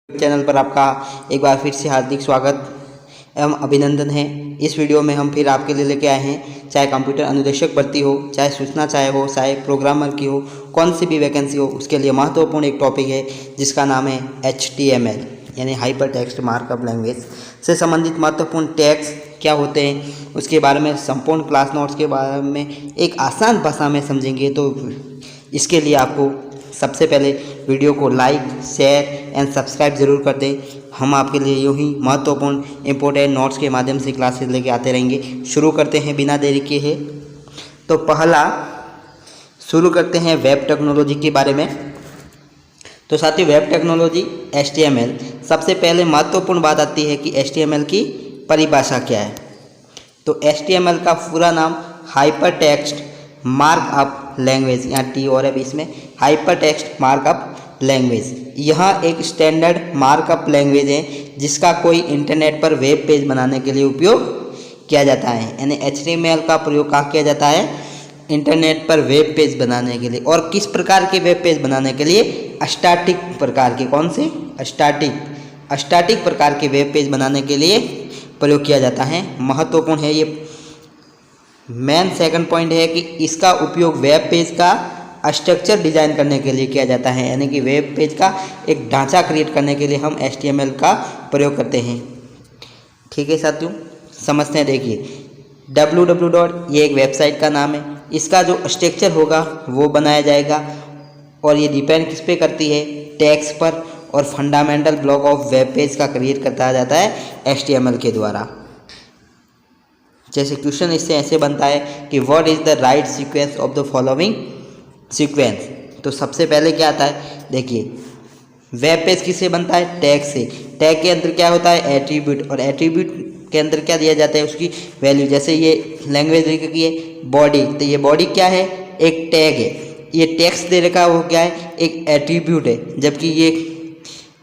Channel पर आपका एक बार फिर से हार्दिक स्वागत एवं अभिनंदन है। इस वीडियो में हम फिर आपके लिए लेके आए हैं, चाहे कंप्यूटर अनुदेशक भर्ती हो, चाहे सूचना चाहे हो, चाहे प्रोग्रामर की हो, कौन सी भी वैकेंसी हो, उसके लिए महत्वपूर्ण एक टॉपिक है जिसका नाम है HTML यानी हाइपर टेक्स्ट मार्कअप लैंग्वेज से संबंधित महत्वपूर्ण टैग्स क्या होते हैं, उसके बारे में संपूर्ण क्लास नोट्स के बारे में एक आसान भाषा में समझेंगे। तो इसके लिए आपको सबसे पहले वीडियो को लाइक, शेयर एंड सब्सक्राइब जरूर कर दें। हम आपके लिए यूँ ही महत्वपूर्ण इंपॉर्टेंट नोट्स के माध्यम से क्लासेस लेके आते रहेंगे। शुरू करते हैं बिना देरी के है। तो पहला शुरू करते हैं वेब टेक्नोलॉजी के बारे में। तो साथियों, वेब टेक्नोलॉजी HTML, सबसे पहले महत्वपूर्ण बात आती है कि HTML की परिभाषा क्या है। तो HTML का पूरा नाम हाइपर टेक्स्ट मार्कअप लैंग्वेज, यहाँ T और है बीच में, हाइपर टेक्स्ट मार्कअप लैंग्वेज। यह एक स्टैंडर्ड मार्कअप लैंग्वेज है जिसका कोई इंटरनेट पर वेब पेज बनाने के लिए उपयोग किया जाता है। यानी HTML का प्रयोग कहाँ किया जाता है? इंटरनेट पर वेब पेज बनाने के लिए। और किस प्रकार के वेब पेज बनाने के लिए? स्टैटिक प्रकार के। कौन से? स्टैटिक प्रकार के वेब पेज बनाने के लिए प्रयोग किया जाता है। महत्वपूर्ण है ये। मेन सेकंड पॉइंट है कि इसका उपयोग वेब पेज का स्ट्रक्चर डिजाइन करने के लिए किया जाता है। यानी कि वेब पेज का एक ढांचा क्रिएट करने के लिए हम HTML का प्रयोग करते हैं। ठीक है साथियों, समझते हैं। देखिए www ये एक वेबसाइट का नाम है। इसका जो स्ट्रक्चर होगा वो बनाया जाएगा और ये डिपेंड किस पे करती है? टैग्स पर। और fundamental block of web page का क्रिएट करता जाता है HTML के द्वारा। जैसे क्वेश्चन इससे ऐसे बनता है कि what is the right sequence of the following sequence. तो सबसे पहले क्या आता है? देखिए वेब पेज किससे बनता है? टैग से। टैग के अंदर क्या होता है? एट्रीब्यूट। और एट्रीब्यूट के अंदर क्या दिया जाता है? उसकी वैल्यू। जैसे ये लैंग्वेज की है बॉडी, तो ये बॉडी क्या है? एक टैग है। ये टेक्स्ट दे रखा है वो क्या है? एक एट्रीब्यूट है। जबकि ये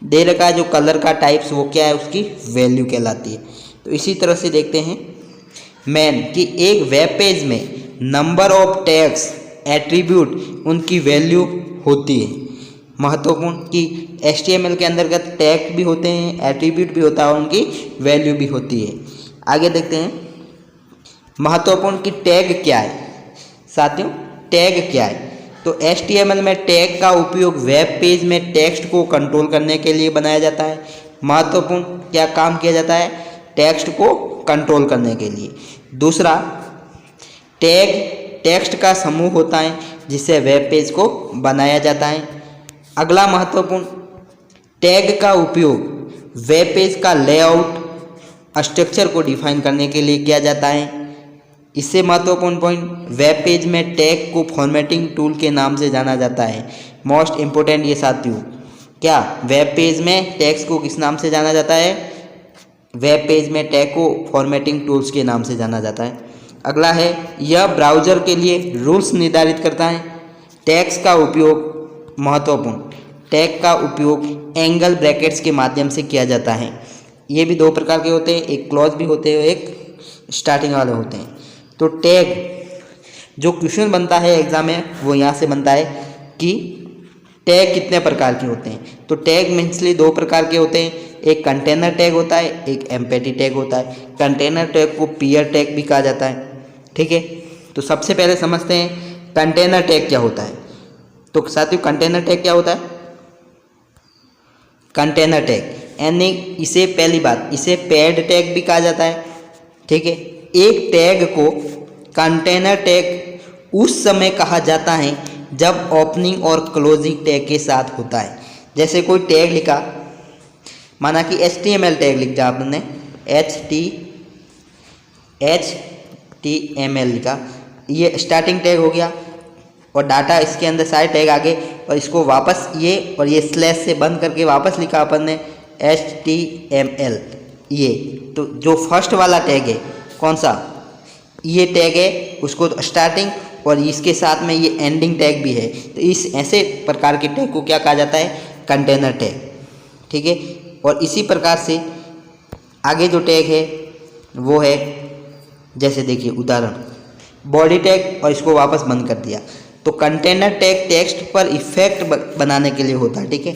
दे रखा है जो कलर का टाइप्स वो क्या है? उसकी वैल्यू कहलाती है। तो इसी तरह से देखते हैं मेन कि एक वेब पेज में नंबर ऑफ टैग्स, एट्रीब्यूट, उनकी वैल्यू होती है। महत्वपूर्ण कि HTML के अंतर्गत टैग भी होते हैं, एट्रीब्यूट भी होता है और उनकी वैल्यू भी होती है। आगे देखते हैं महत्वपूर्ण कि टैग क्या है। साथियों, टैग क्या है? तो HTML में टैग का उपयोग वेब पेज में टेक्स्ट को कंट्रोल करने के लिए बनाया जाता है। महत्वपूर्ण क्या काम किया जाता है? टेक्स्ट को कंट्रोल करने के लिए। दूसरा, टैग टेक्स्ट का समूह होता है जिससे वेब पेज को बनाया जाता है। अगला महत्वपूर्ण, टैग का उपयोग वेब पेज का लेआउट, स्ट्रक्चर को डिफाइन करने के लिए किया जाता है। इससे महत्वपूर्ण पॉइंट, वेब पेज में टैग को फॉर्मेटिंग टूल के नाम से जाना जाता है। मोस्ट इम्पोर्टेंट ये साथियों, क्या वेब पेज में टैग्स को किस नाम से जाना जाता है? वेब पेज में टैग को फॉर्मेटिंग टूल्स के नाम से जाना जाता है। अगला है, यह ब्राउज़र के लिए रूल्स निर्धारित करता है। टैग्स का उपयोग, महत्वपूर्ण, टैग का उपयोग एंगल ब्रैकेट्स के माध्यम से किया जाता है। ये भी दो प्रकार के होते हैं, एक क्लोज भी होते हैं, एक स्टार्टिंग वाले होते हैं। तो टैग जो क्वेश्चन बनता है एग्जाम में वो यहाँ से बनता है कि टैग कितने प्रकार के होते हैं। तो टैग मेनली दो प्रकार के होते हैं, एक कंटेनर टैग होता है, एक एम्पैथी टैग होता है। कंटेनर टैग को पीयर टैग भी कहा जाता है। ठीक है, तो सबसे पहले समझते हैं कंटेनर टैग क्या होता है। तो साथियों, कंटेनर टैग क्या होता है? कंटेनर टैग यानी इसे, पहली बात, इसे पेड टैग भी कहा जाता है। ठीक है, एक टैग को कंटेनर टैग उस समय कहा जाता है जब ओपनिंग और क्लोजिंग टैग के साथ होता है। जैसे कोई टैग लिखा, माना कि HTML टैग लिख दिया आपने, HTML लिखा, ये स्टार्टिंग टैग हो गया और डाटा इसके अंदर सारे टैग आगे, और इसको वापस ये और ये स्लैश से बंद करके वापस लिखा अपन ने HTML। ये तो जो फर्स्ट वाला टैग है, कौन सा? ये टैग है, उसको स्टार्टिंग और इसके साथ में ये एंडिंग टैग भी है। तो इस ऐसे प्रकार के टैग को क्या कहा जाता है? Container tag. ठीक है, और इसी प्रकार से आगे जो टैग है वो है, जैसे देखिए उदाहरण, बॉडी टैग और इसको वापस बंद कर दिया। तो कंटेनर टैग टेक्स्ट पर इफेक्ट बनाने के लिए होता है। ठीक है,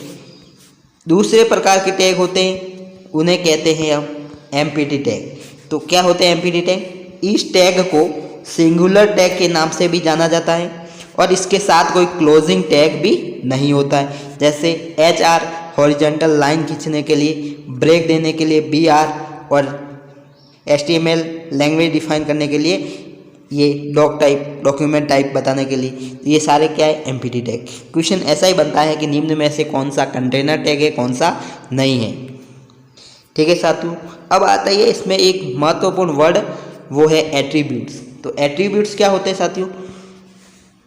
दूसरे प्रकार के टैग होते हैं, उन्हें कहते हैं हम एम्प्टी टैग। तो क्या होते हैं एम्प्टी टैग? इस टैग को सिंगुलर टैग के नाम से भी जाना जाता है और इसके साथ कोई क्लोजिंग टैग भी नहीं होता है। जैसे HR हॉरिजॉन्टल लाइन खींचने के लिए, ब्रेक देने के लिए BR और HTML लैंग्वेज डिफाइन करने के लिए ये डॉक टाइप, डॉक्यूमेंट टाइप बताने के लिए, ये सारे क्या है? Empty tag. क्वेश्चन ऐसा ही बनता है कि निम्न में से कौन सा कंटेनर टैग है, कौन सा नहीं है। ठीक है साथियों, अब आता है इसमें एक महत्वपूर्ण वर्ड, वो है एट्रीब्यूट्स। तो एट्रीब्यूट्स क्या होते हैं साथियों?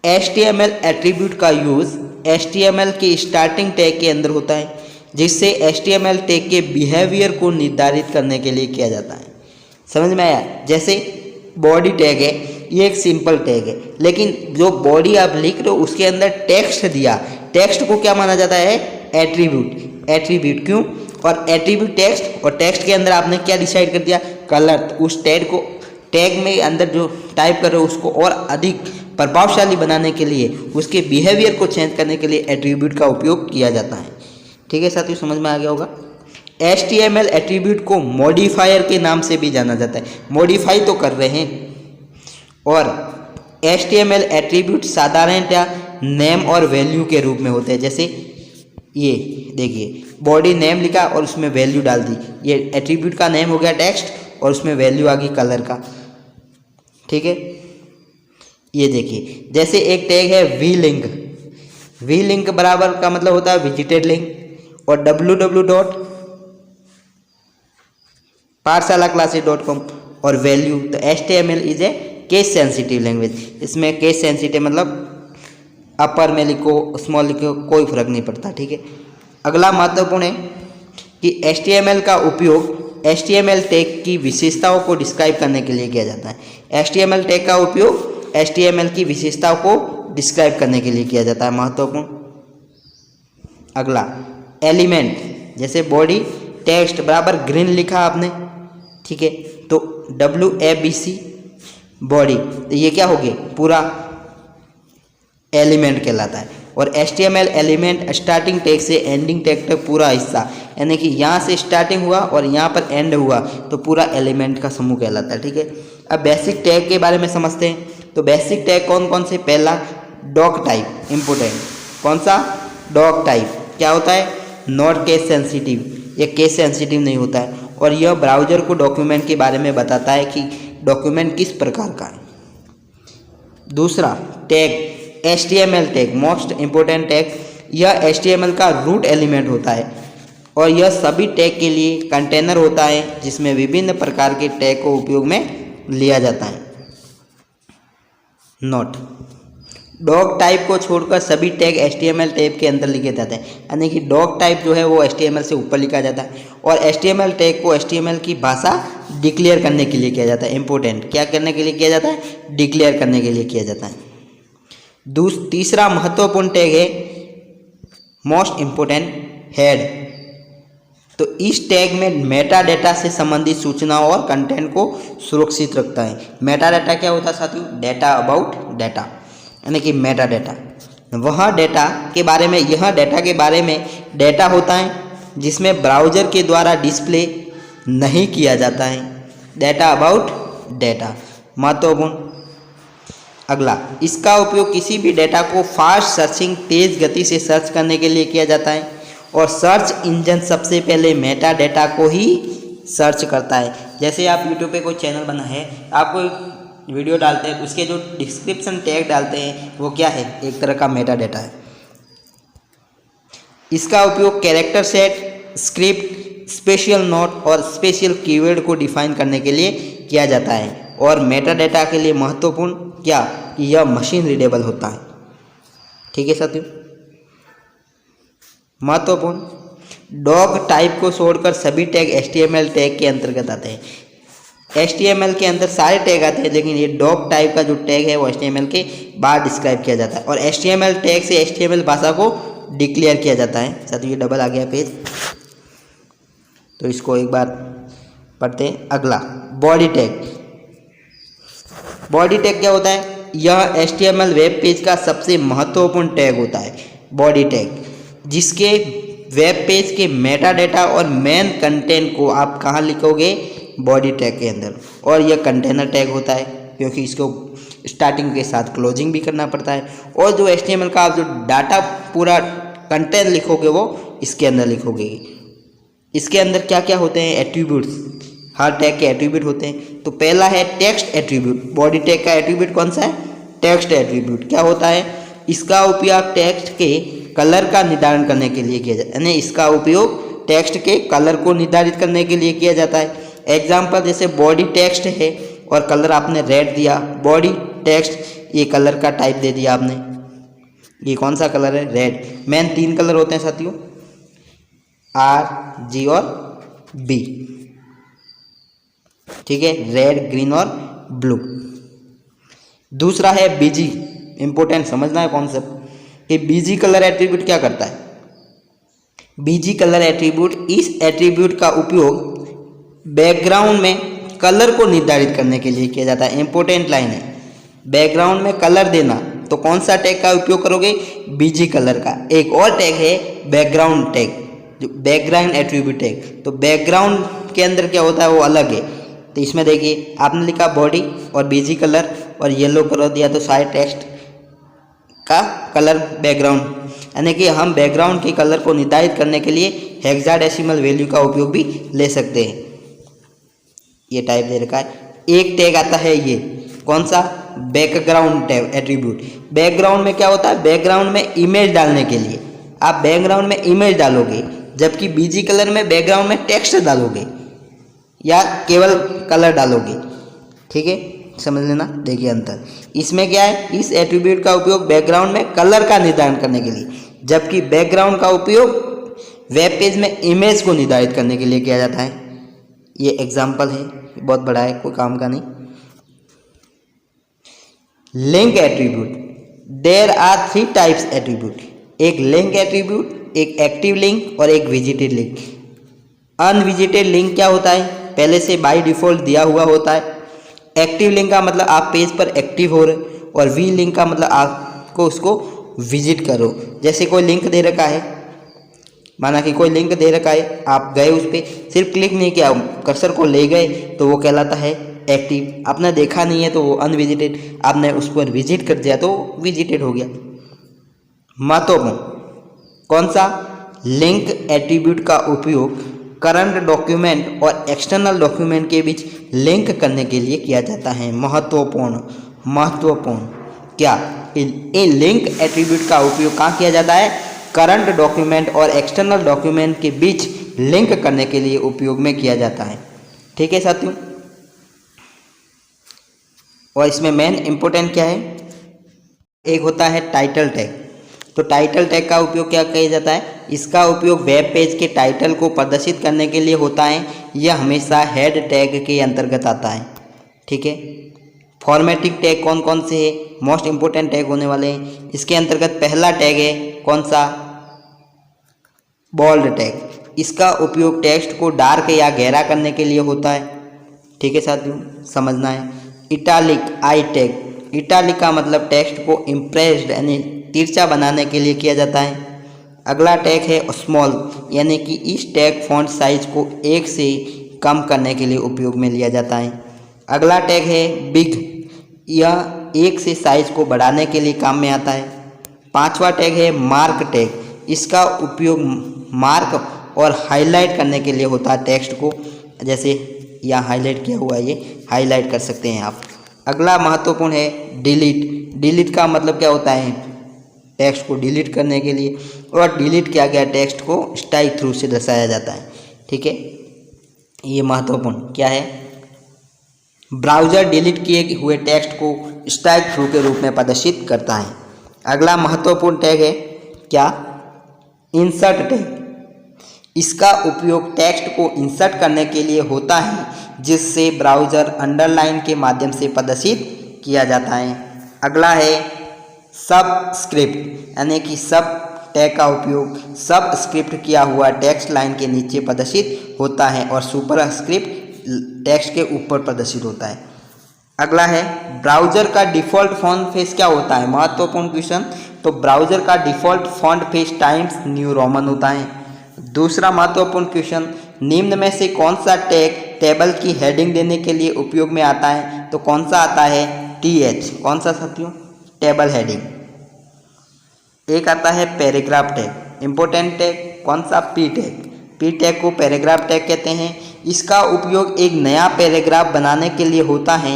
HTML एट्रीब्यूट का यूज़ HTML के स्टार्टिंग टैग के अंदर होता है, जिससे HTML टैग के बिहेवियर को निर्धारित करने के लिए किया जाता है। समझ में आया? जैसे बॉडी टैग है, ये एक सिंपल टैग है, लेकिन जो बॉडी आप लिख रहे हो उसके अंदर टेक्स्ट दिया, टेक्स्ट को क्या माना जाता है? एट्रीब्यूट। एट्रीब्यूट क्यों? और एट्रीब्यूट टेक्स्ट, और टेक्स्ट के अंदर आपने क्या डिसाइड कर दिया? कलर। उस टैग को, टैग में अंदर जो टाइप कर रहे हो उसको और अधिक प्रभावशाली बनाने के लिए, उसके बिहेवियर को चेंज करने के लिए एट्रीब्यूट का उपयोग किया जाता है। ठीक है साथियों, समझ में आ गया होगा। HTML एट्रीब्यूट को मॉडिफायर के नाम से भी जाना जाता है। मॉडिफाई तो कर रहे हैं। और HTML एट्रीब्यूट साधारणतया नेम और वैल्यू के रूप में होते हैं। जैसे ये देखिए, बॉडी नेम लिखा और उसमें वैल्यू डाल दी, ये एट्रीब्यूट का नेम हो गया टेक्स्ट, और उसमें वैल्यू आ गई कलर का। ठीक है, ये देखिए, जैसे एक टैग है वी लिंक। वी लिंक बराबर का मतलब होता है विजिटेड लिंक, और www.pathshalaclasses.com और वैल्यू। तो HTML is a case sensitive language. इसमें केस सेंसिटिव मतलब अपर में लिखो, स्मॉल लिखो, कोई फर्क नहीं पड़ता। ठीक है, अगला महत्वपूर्ण है कि HTML का उपयोग HTML टैग की विशेषताओं को डिस्क्राइब करने के लिए किया जाता है। HTML टैग का उपयोग HTML की विशेषताओं को डिस्क्राइब करने के लिए किया जाता है। महत्वपूर्ण। अगला एलिमेंट, जैसे बॉडी टेक्स्ट बराबर ग्रीन लिखा आपने, ठीक है, तो WABC बॉडी, तो ये क्या हो गया? पूरा एलिमेंट कहलाता है। और HTML एलिमेंट स्टार्टिंग टैग से एंडिंग टैग तक पूरा हिस्सा, यानी कि यहाँ से स्टार्टिंग हुआ और यहाँ पर एंड हुआ तो पूरा एलिमेंट का समूह कहलाता है। ठीक है, अब बेसिक टैग के बारे में समझते हैं। तो बेसिक टैग कौन कौन से? पहला डॉक टाइप, इंपोर्टेंट। कौन सा? Doc type. क्या होता है? नॉट केस सेंसिटिव, ये केस सेंसिटिव नहीं होता है, और यह ब्राउजर को डॉक्यूमेंट के बारे में बताता है कि डॉक्यूमेंट किस प्रकार का है। दूसरा tag HTML tag, most important tag. यह HTML का रूट एलिमेंट होता है, और यह सभी टैग के लिए कंटेनर होता है जिसमें विभिन्न प्रकार के टैग को उपयोग में लिया जाता है। नोट, डॉग टाइप को छोड़कर सभी टैग HTML टैग के अंदर लिखे जाते हैं, यानी कि डॉग टाइप जो है वो HTML से ऊपर लिखा जाता है, और HTML टैग को HTML की भाषा डिक्लेयर करने के लिए किया जाता है। इंपोर्टेंट, क्या करने के लिए किया जाता है? डिक्लेयर करने के लिए किया जाता है। तीसरा महत्वपूर्ण टैग है मोस्ट इंपोर्टेंट, हेड। तो इस टैग में मेटा डेटा से संबंधित सूचनाओं और कंटेंट को सुरक्षित रखता है। मेटा डेटा क्या होता है साथियों? डेटा अबाउट डेटा, यानी कि मेटा डेटा वह डेटा के बारे में, यह डेटा के बारे में डेटा होता है जिसमें ब्राउज़र के द्वारा डिस्प्ले नहीं किया जाता है। डेटा अबाउट डेटा, महत्वपूर्ण। अगला, इसका उपयोग किसी भी डेटा को फास्ट सर्चिंग, तेज़ गति से सर्च करने के लिए किया जाता है, और सर्च इंजन सबसे पहले मेटा डेटा को ही सर्च करता है। जैसे आप यूट्यूब पे कोई चैनल बना है, आप कोई वीडियो डालते हैं, उसके जो डिस्क्रिप्शन टैग डालते हैं वो क्या है? एक तरह का मेटा डेटा है। इसका उपयोग character set, script, special note और स्पेशल कीवर्ड को डिफाइन करने के लिए किया जाता है। और मेटा डेटा के लिए महत्वपूर्ण क्या? कि यह मशीन रीडेबल होता है। ठीक है साथियों, महत्वपूर्ण। डॉग टाइप को छोड़कर सभी टैग HTML टैग के अंतर्गत आते हैं। HTML के अंदर सारे टैग आते हैं, लेकिन ये डॉग टाइप का जो टैग है वो HTML के बाद डिस्क्राइब किया जाता है, और HTML टैग से HTML भाषा को डिक्लेयर किया जाता है। साथियों ये डबल आ गया पेज, तो इसको एक बार पढ़ते हैं। अगला, बॉडी टैग। बॉडी टैग क्या होता है? यह HTML वेब पेज का सबसे महत्वपूर्ण टैग होता है, बॉडी टैग, जिसके वेब पेज के मेटा डेटा और मेन कंटेंट को आप कहाँ लिखोगे, बॉडी टैग के अंदर। और यह कंटेनर टैग होता है क्योंकि इसको स्टार्टिंग के साथ क्लोजिंग भी करना पड़ता है। और जो HTML का आप जो डाटा पूरा कंटेंट लिखोगे वो इसके अंदर लिखोगे। इसके अंदर क्या क्या होते हैं, एट्रीब्यूट्स, हर टैग के एट्रीब्यूट होते हैं। तो पहला है टेक्स्ट एट्रीब्यूट। बॉडी टैग का एट्रीब्यूट कौन सा है, टेक्स्ट एट्रीब्यूट। क्या होता है, इसका उपयोग टेक्स्ट के कलर का निर्धारण करने के लिए किया जाता है, यानी इसका उपयोग टेक्स्ट के कलर को निर्धारित करने के लिए किया जाता है। एग्जाम्पल जैसे बॉडी टेक्स्ट है और कलर आपने रेड दिया, बॉडी टेक्स्ट ये कलर का टाइप दे दिया आपने, ये कौन सा कलर है, रेड। मेन 3 कलर होते हैं साथियों, RG और B, ठीक है, रेड, ग्रीन और ब्लू। दूसरा है BG, इंपॉर्टेंट समझना है कॉन्सेप्ट कि BG कलर एट्रीब्यूट क्या करता है। BG कलर एट्रीब्यूट, इस एट्रीब्यूट का उपयोग बैकग्राउंड में कलर को निर्धारित करने के लिए किया जाता है। इंपॉर्टेंट लाइन है, बैकग्राउंड में कलर देना, तो कौन सा टैग का उपयोग करोगे, BG कलर का। एक और टैग है बैकग्राउंड टैग, जो बैकग्राउंड एट्रीब्यूट टैग। तो बैकग्राउंड के अंदर क्या होता है वो अलग है। तो इसमें देखिए आपने लिखा बॉडी और BG कलर और येलो कलर दिया, तो सारे टेक्स्ट का कलर बैकग्राउंड, यानी कि हम बैकग्राउंड के कलर को निर्धारित करने के लिए हेक्साडेसिमल वैल्यू का उपयोग भी ले सकते हैं। ये टाइप दे रखा है। एक टैग आता है ये कौन सा, बैकग्राउंड टैग एट्रीब्यूट। बैकग्राउंड में क्या होता है, बैकग्राउंड में इमेज डालने के लिए आप बैकग्राउंड में इमेज डालोगे, जबकि BG कलर में बैकग्राउंड में टेक्स्ट डालोगे या केवल कलर डालोगे, ठीक है, समझ लेना। देखिए अंतर इसमें क्या है, इस एट्रीब्यूट का उपयोग बैकग्राउंड में कलर का निर्धारण करने के लिए, जबकि बैकग्राउंड का उपयोग वेब पेज में इमेज को निर्धारित करने के लिए किया जाता है। ये एग्जाम्पल है, बहुत बड़ा है, कोई काम का नहीं। Link attribute, there are 3 types attribute. एक लिंक एट्रीब्यूट, एक एक्टिव लिंक और एक विजिटेड लिंक। अनविजिटेड लिंक क्या होता है, पहले से बाय डिफॉल्ट दिया हुआ होता है। एक्टिव लिंक का मतलब आप पेज पर एक्टिव हो रहे, और वी लिंक का मतलब आपको उसको विजिट करो। जैसे कोई लिंक दे रखा है, माना कि कोई लिंक दे रखा है, आप गए उस पर, सिर्फ क्लिक नहीं किया, कर्सर को ले गए, तो वो कहलाता है एक्टिव। आपने देखा नहीं है तो वो अनविजिटेड, आपने उस पर विजिट कर दिया तो विजिटेड हो गया। महत्वपूर्ण कौन सा, लिंक एट्रीब्यूट का उपयोग करंट डॉक्यूमेंट और एक्सटर्नल डॉक्यूमेंट के बीच लिंक करने के लिए किया जाता है। महत्वपूर्ण, महत्वपूर्ण क्या, इन लिंक एट्रीब्यूट का उपयोग कहाँ किया जाता है, करंट डॉक्यूमेंट और एक्सटर्नल डॉक्यूमेंट के बीच लिंक करने के लिए उपयोग में किया जाता है, ठीक है साथियों। और इसमें मेन इंपॉर्टेंट क्या है, एक होता है टाइटल टैग। तो टाइटल टैग का उपयोग क्या किया जाता है, इसका उपयोग वेब पेज के टाइटल को प्रदर्शित करने के लिए होता है। यह हमेशा हेड टैग के अंतर्गत आता है, ठीक है। फॉर्मेटिंग टैग कौन कौन से है, मोस्ट इंपोर्टेंट टैग होने वाले हैं। इसके अंतर्गत पहला टैग है कौन सा, बोल्ड टैग। इसका उपयोग टेक्स्ट को डार्क या गहरा करने के लिए होता है, ठीक है साथियों, समझना है। इटालिक आई टैग, इटालिक का मतलब टेक्स्ट को इम्प्रेस्ड यानी तिरछा बनाने के लिए किया जाता है। अगला टैग है स्मॉल, यानी कि इस टैग फॉन्ट साइज को 1 से कम करने के लिए उपयोग में लिया जाता है। अगला टैग है बिग, यह 1 से साइज को बढ़ाने के लिए काम में आता है। 5वां टैग है मार्क टैग, इसका उपयोग मार्क और हाईलाइट करने के लिए होता है टेक्स्ट को, जैसे यहाँ हाईलाइट किया हुआ है, ये हाईलाइट कर सकते हैं आप। अगला महत्वपूर्ण है डिलीट, डिलीट का मतलब क्या होता है, टेक्स्ट को डिलीट करने के लिए, और डिलीट किया गया टेक्स्ट को स्ट्राइक थ्रू से दर्शाया जाता है, ठीक है। ये महत्वपूर्ण क्या है, ब्राउज़र डिलीट किए हुए टेक्स्ट को स्ट्राइक थ्रू के रूप में प्रदर्शित करता है। अगला महत्वपूर्ण टैग है क्या, इंसर्ट टैग। इसका उपयोग टेक्स्ट को इंसर्ट करने के लिए होता है, जिससे ब्राउज़र अंडरलाइन के माध्यम से प्रदर्शित किया जाता है। अगला है सबस्क्रिप्ट, यानी कि सब टैग का उपयोग सबस्क्रिप्ट किया हुआ टेक्स्ट लाइन के नीचे प्रदर्शित होता है और सुपरस्क्रिप्ट टेक्स्ट के ऊपर प्रदर्शित होता है। अगला है ब्राउज़र का डिफ़ॉल्ट फॉन्ट फेस क्या होता है, महत्वपूर्ण क्वेश्चन। तो ब्राउज़र का default font face times new Roman होता है। दूसरा महत्वपूर्ण क्वेश्चन, निम्न में से कौन सा टैग टेबल की हेडिंग देने के लिए उपयोग में आता है? तो कौन सा आता है? TH। कौन सा साथियों? Table heading. एक आता है पैराग्राफ टैग। इंपॉर्टेंट टैग कौन सा? P tag. P टैग को पैराग्राफ टैग कहते हैं। इसका उपयोग एक नया पैराग्राफ बनाने के लिए होता है।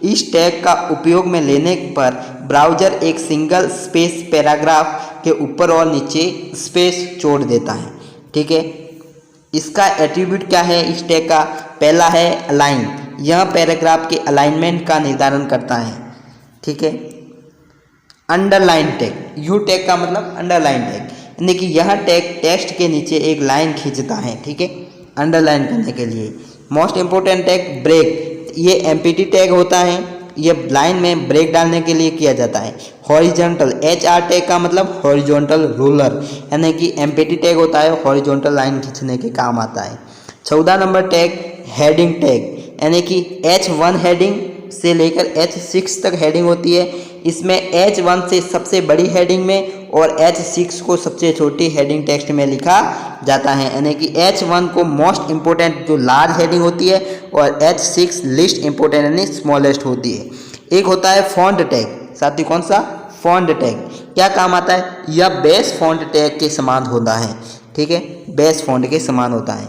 इस टैग का उपयोग में लेने पर ब्राउज़र एक सिंगल स्पेस पैराग्राफ के ऊपर और नीचे स्पेस छोड़ देता है। ठीक है, इसका एट्रीब्यूट क्या है इस टैग का? पहला है अलाइन। यह पैराग्राफ के अलाइनमेंट का निर्धारण करता है। ठीक है। Underline tag. यू टैग का मतलब अंडरलाइन टैग, यानी कि यह टैग टेक्स्ट के नीचे एक लाइन खींचता है। ठीक है, अंडरलाइन करने के लिए। Most important tag break. ये एम्प्टी टैग होता है, ये लाइन में ब्रेक डालने के लिए किया जाता है। हॉरिजॉन्टल। HR टैग का मतलब हॉरिजॉन्टल रूलर, यानी कि एम्प्टी टैग होता है, हॉरिजॉन्टल लाइन खींचने के काम आता है। 14 नंबर टैग हेडिंग टैग, यानी कि H1 हेडिंग से लेकर H6 तक हेडिंग होती है। इसमें H1 से सबसे बड़ी हेडिंग में और H6 को सबसे छोटी हेडिंग टेक्स्ट में लिखा जाता है, यानी कि H1 को मोस्ट इंपोर्टेंट जो लार्ज हेडिंग होती है और H6 लिस्ट इंपोर्टेंट यानी स्मॉलेस्ट होती है। एक होता है फॉन्ट टैग। साथी कौन सा? Font tag. क्या काम आता है? यह बेस फॉन्ट टैग के समान होता है। ठीक है, बेस फॉन्ट के समान होता है।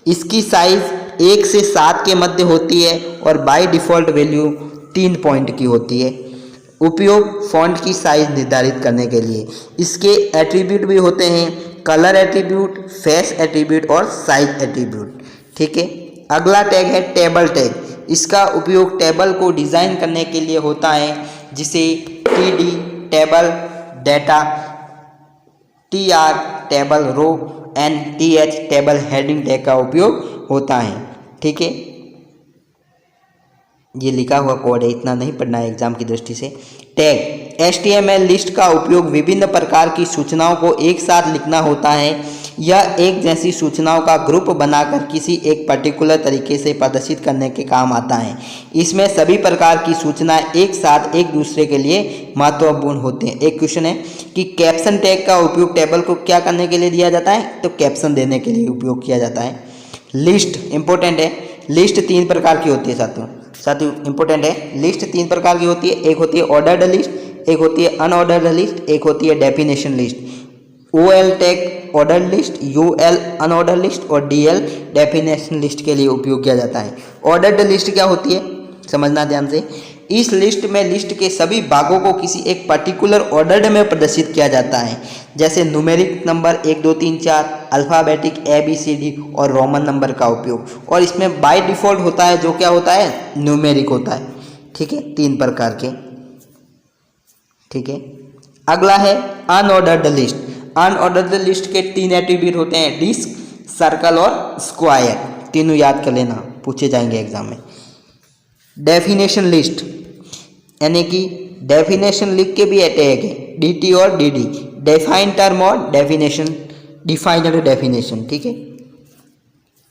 इसकी साइज 1 से 7 के मध्य होती है और बाय डिफ़ॉल्ट वैल्यू 3 पॉइंट की होती है। उपयोग फॉन्ट की साइज निर्धारित करने के लिए। इसके एट्रीब्यूट भी होते हैं, कलर एट्रीब्यूट, फेस एट्रीब्यूट और साइज एट्रीब्यूट। ठीक है। अगला टैग है टेबल टैग। इसका उपयोग टेबल को डिज़ाइन करने के लिए होता है, जिसे TD table data, TR table row and TH table heading tag का उपयोग होता है। ठीक है, ये लिखा हुआ कोड है, इतना नहीं पढ़ना है एग्जाम की दृष्टि से। टैग HTML लिस्ट का उपयोग विभिन्न प्रकार की सूचनाओं को एक साथ लिखना होता है। यह एक जैसी सूचनाओं का ग्रुप बनाकर किसी एक पर्टिकुलर तरीके से प्रदर्शित करने के काम आता है। इसमें सभी प्रकार की सूचनाएं एक साथ एक दूसरे के लिए महत्वपूर्ण होते हैं। एक क्वेश्चन है कि कैप्शन टैग का उपयोग टेबल को क्या करने के लिए दिया जाता है? तो कैप्शन देने के लिए उपयोग किया जाता है। लिस्ट इंपॉर्टेंट है। लिस्ट 3 प्रकार की होती है साथियों इंपॉर्टेंट है। लिस्ट 3 प्रकार की होती है। एक होती है ऑर्डर्ड लिस्ट, एक होती है अनऑर्डर्ड लिस्ट, एक होती है definition list. OL tag ordered list, UL unordered list और DL डेफिनेशन लिस्ट के लिए उपयोग किया जाता है। ऑर्डर्ड लिस्ट क्या होती है समझना ध्यान से। इस लिस्ट में लिस्ट के सभी भागों को किसी एक पर्टिकुलर ऑर्डर में प्रदर्शित किया जाता है, जैसे न्यूमेरिक नंबर 1 2 3 4, अल्फ़ाबेटिक ABCD और रोमन नंबर का उपयोग। और इसमें बाय डिफ़ॉल्ट होता है जो क्या होता है? न्यूमेरिक होता है। ठीक है, 3 प्रकार के। ठीक है, अगला है अनऑर्डर्ड लिस्ट। अनऑर्डर्ड लिस्ट के 3 एट्रीब्यूट होते हैं, डिस्क, सर्कल और स्क्वायर। तीनों याद कर लेना, पूछे जाएंगे एग्जाम में। डेफिनेशन लिस्ट, यानी कि डेफिनेशन लिख के भी टैग है, DT और DD, डिफाइंड टर्म और डेफिनेशन, डिफाइंड डेफिनेशन। ठीक है।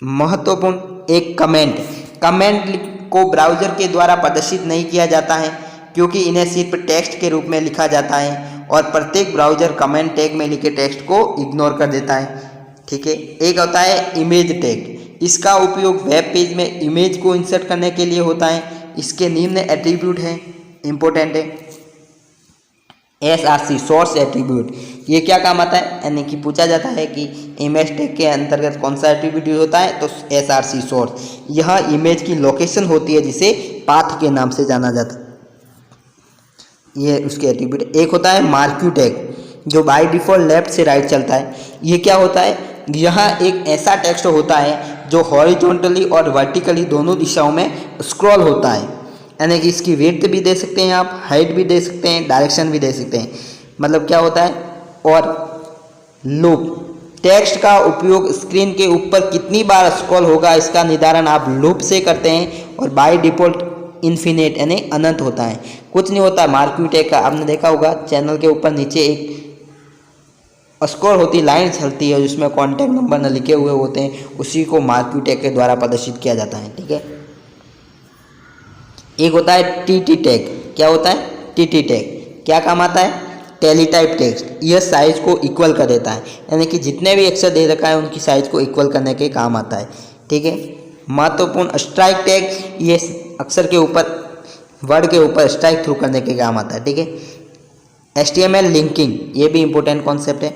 महत्वपूर्ण एक कमेंट। कमेंट को ब्राउज़र के द्वारा प्रदर्शित नहीं किया जाता है, क्योंकि इन्हें सिर्फ टेक्स्ट के रूप में लिखा जाता है और प्रत्येक ब्राउज़र कमेंट टैग में लिखे टेक्स्ट को इग्नोर कर देता है। ठीक है। एक होता है इमेज टैग। इसका उपयोग वेब पेज में इमेज को इंसर्ट करने के लिए होता है। इसके निम्न एट्रीब्यूट हैं, इंपॉर्टेंट है। SRC सोर्स एट्रीब्यूट, ये क्या काम आता है? यानी कि पूछा जाता है कि इमेज टैग के अंतर्गत कौन सा एट्रीब्यूट यूज होता है? तो SRC सोर्स। यह इमेज की लोकेशन होती है जिसे पाथ के नाम से जाना जाता है। ये उसके एट्रीब्यूट। एक होता है मार्क्यू टैग, जो बाय डिफ़ॉल्ट लेफ्ट से राइट चलता है। ये क्या होता है? यह एक ऐसा टेक्स्ट होता है जो हॉरिजॉन्टली और वर्टिकली दोनों दिशाओं में स्क्रॉल होता है, यानी कि इसकी विड्थ भी दे सकते हैं आप, हाइट भी दे सकते हैं, डायरेक्शन भी दे सकते हैं। मतलब क्या होता है? और लूप। टेक्स्ट का उपयोग स्क्रीन के ऊपर कितनी बार स्क्रॉल होगा इसका निर्धारण आप लूप से करते हैं और बाय डिफ़ॉल्ट इन्फिनिट यानी अनंत होता है। कुछ नहीं होता मार्क्यू टैग का, आपने देखा होगा चैनल के ऊपर नीचे एक स्क्रॉल होती लाइन चलती है जिसमें कॉन्टैक्ट नंबर न लिखे हुए होते हैं, उसी को मार्क्यू टैग के द्वारा प्रदर्शित किया जाता है। ठीक है। एक होता है TT टैग। क्या होता है? TT टैग क्या काम आता है? टेली टाइप टेक्स्ट, यह साइज को इक्वल कर देता है, यानी कि जितने भी अक्षर दे रखा है उनकी साइज को इक्वल करने के काम आता है। ठीक है। महत्वपूर्ण स्ट्राइक टैग, ये अक्षर के ऊपर वर्ड के ऊपर स्ट्राइक थ्रू करने के काम आता है। ठीक है। HTML लिंकिंग, ये भी इंपॉर्टेंट कॉन्सेप्ट है।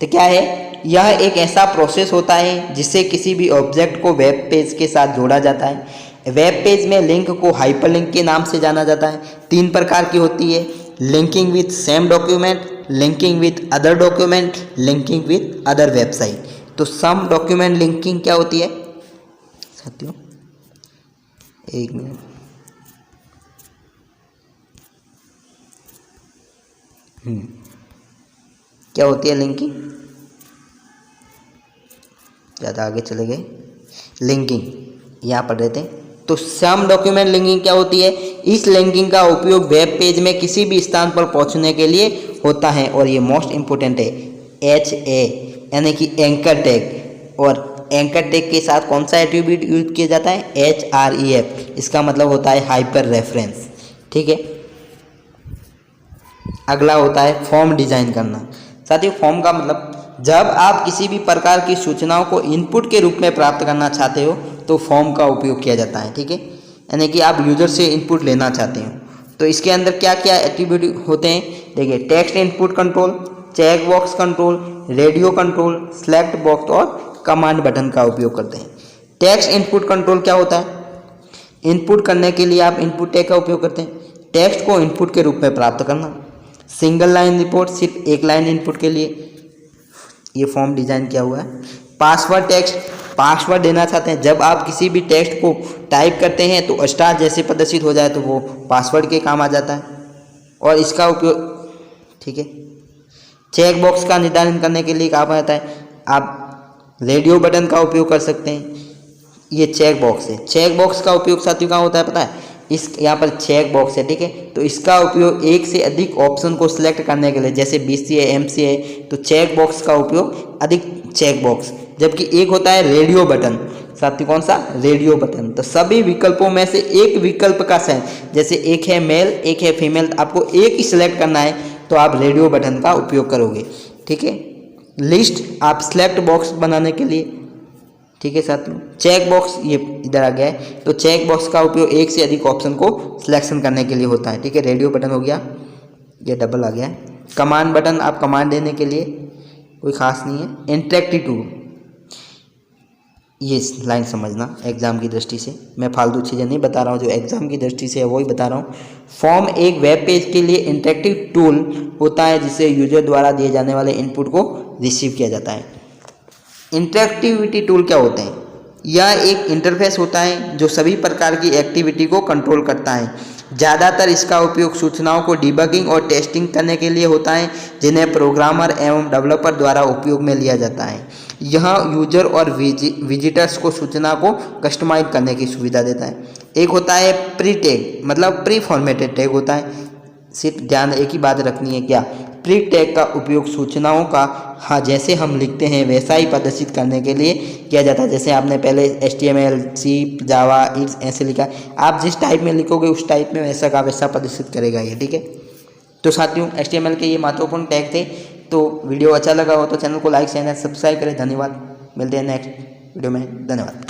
तो क्या है, यह एक ऐसा प्रोसेस होता है जिससे किसी भी ऑब्जेक्ट को वेब पेज के साथ जोड़ा जाता है। वेब पेज में लिंक को हाइपरलिंक के नाम से जाना जाता है। 3 प्रकार की होती है, linking with same document, linking with other document, linking with other website. तो सम डॉक्यूमेंट लिंकिंग क्या होती है साथियों, एक मिनट, क्या होती है लिंकिंग, ज़्यादा आगे चले गए, लिंकिंग यहाँ पढ़ रहे थे। तो सम डॉक्यूमेंट लिंकिंग क्या होती है, इस लिंकिंग का उपयोग वेब पेज में किसी भी स्थान पर पहुंचने के लिए होता है, और ये मोस्ट इंपोर्टेंट है, HA यानी कि एंकर टैग। और एंकर टैग के साथ कौन सा एट्रीब्यूट यूज किया जाता है, HREF, इसका मतलब होता है हाइपर रेफरेंस। ठीक है। अगला होता है फॉर्म डिजाइन करना। साथियों, फॉर्म का मतलब जब आप किसी भी प्रकार की सूचनाओं को इनपुट के रूप में प्राप्त करना चाहते हो तो फॉर्म का उपयोग किया जाता है। ठीक है। यानी कि आप यूजर से इनपुट लेना चाहते हो तो इसके अंदर क्या क्या एट्रीब्यूट होते हैं, देखिए, text input control, check box control, radio control, select box और कमांड बटन का उपयोग करते हैं। टेक्स्ट इनपुट कंट्रोल क्या होता है, इनपुट करने के लिए आप इनपुट टैग का उपयोग करते हैं, टेक्स्ट को इनपुट के रूप में प्राप्त करना। सिंगल लाइन रिपोर्ट, सिर्फ एक लाइन इनपुट के लिए ये फॉर्म डिजाइन किया हुआ है। पासवर्ड टेक्स्ट, पासवर्ड देना चाहते हैं, जब आप किसी भी टेक्स्ट को टाइप करते हैं तो स्टार जैसे प्रदर्शित हो जाए तो वो पासवर्ड के काम आ जाता है और इसका उपयोग, ठीक है। चेक बॉक्स का निर्धारण करने के लिए काम आता है, आप रेडियो बटन का उपयोग कर सकते हैं। ये चेक बॉक्स है, चेक बॉक्स का उपयोग साथियों कहाँ होता है पता है, इस यहाँ पर चेक बॉक्स है। ठीक है। तो इसका उपयोग एक से अधिक ऑप्शन को सिलेक्ट करने के लिए, जैसे BCA MCA, तो चेक बॉक्स का उपयोग अधिक चेक बॉक्स। जबकि एक होता है रेडियो बटन, साथियों कौन सा, रेडियो बटन। तो सभी विकल्पों में से एक विकल्प का सेंस, जैसे एक है मेल एक है फीमेल, आपको एक ही सिलेक्ट करना है तो आप रेडियो बटन का उपयोग करोगे। ठीक है। लिस्ट, आप सिलेक्ट बॉक्स बनाने के लिए। ठीक है साथियों। चेक बॉक्स ये इधर आ गया है, तो चेक बॉक्स का उपयोग एक से अधिक ऑप्शन को सिलेक्शन करने के लिए होता है। ठीक है। रेडियो बटन हो गया, ये डबल आ गया है। कमांड बटन, आप कमांड देने के लिए, कोई खास नहीं है। इंटरेक्टिव टूल, ये लाइन समझना एग्जाम की दृष्टि से, मैं फालतू चीज़ें नहीं बता रहा हूँ, जो एग्जाम की दृष्टि से है वही बता रहा हूँ। फॉर्म एक वेब पेज के लिए इंटरेक्टिव टूल होता है जिससे यूजर द्वारा दिए जाने वाले इनपुट को रिसीव किया जाता है। इंटरेक्टिविटी टूल क्या होते हैं, यह एक इंटरफेस होता है जो सभी प्रकार की एक्टिविटी को कंट्रोल करता है। ज़्यादातर इसका उपयोग सूचनाओं को डिबगिंग और टेस्टिंग करने के लिए होता है, जिन्हें प्रोग्रामर एवं डेवलपर द्वारा उपयोग में लिया जाता है। यह यूजर और विजिटर्स को सूचना को कस्टमाइज करने की सुविधा देता है। एक होता है प्री टैग, मतलब प्री फॉर्मेटेड टैग होता है। सिर्फ ध्यान एक ही बात रखनी है, क्या, प्री टैग का उपयोग सूचनाओं का, हाँ, जैसे हम लिखते हैं वैसा ही प्रदर्शित करने के लिए किया जाता है। जैसे आपने पहले HTML, C, जावा, ऐसे लिखा, आप जिस टाइप में लिखोगे उस टाइप में वैसा का वैसा प्रदर्शित करेगा ये। ठीक है। तो साथियों, HTML के ये महत्वपूर्ण टैग थे। तो वीडियो अच्छा लगा हो तो चैनल को लाइक शेयर सब्सक्राइब करें। धन्यवाद। मिलते हैं नेक्स्ट वीडियो में। धन्यवाद।